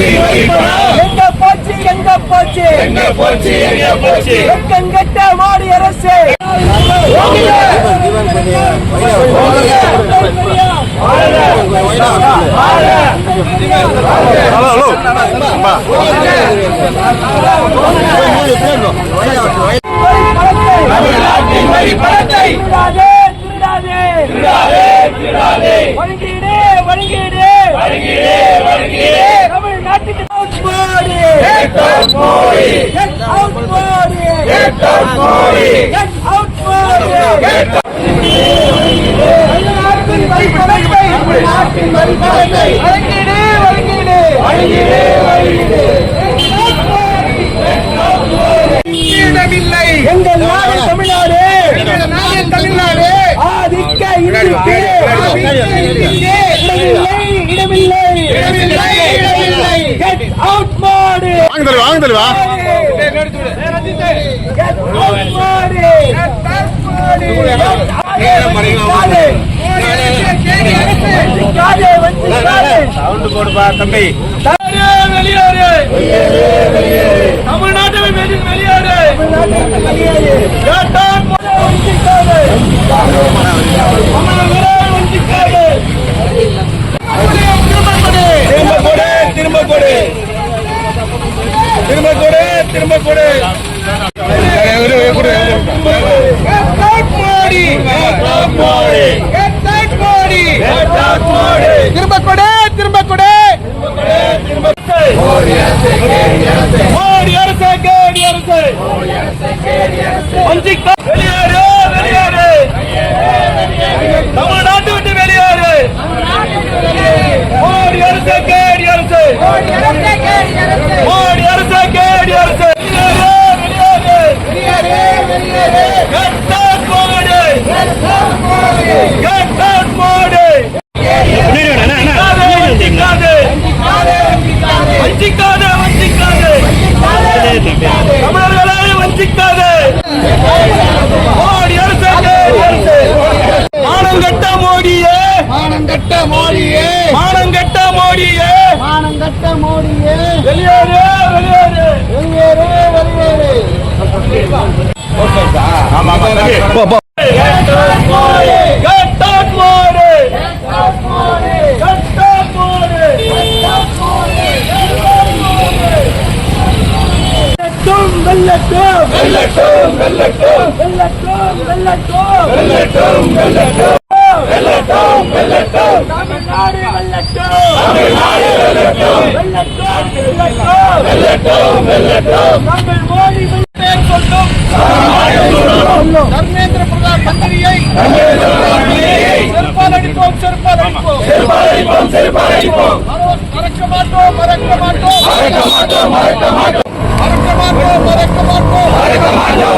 எங்க போச்சு எங்க போச்சு எங்க போச்சு எங்க போச்சு எங்கெட்ட மோடி அரசு தமிழ்நாட்டுக்கு எங்கள் நாடு தமிழ்நாடு தமிழ்நாடு ஆதிக்க இடமில்லை கெட் அவுட் மோடி வாங்க தெளிவா தம்பி வெளியேறு தமிழ்நாட்டை வெளியேறு திரும்ப கொடு மோடி அரசு கேடி அரசு வெளியேறு தமிழ்நாட்டு விட்டு வெளியேறு மோடி அரசு கேடி அரசு மோடி அரசு கேடி அரசு தமிழர்களே வஞ்சிக்காது மோடி அரசு மானங்கட்ட மோடியே வெளியேறு தர்மேந்திர பிரதான் மந்திரியை செருப்பாலடிப்போம் மறக்க மாட்டோம்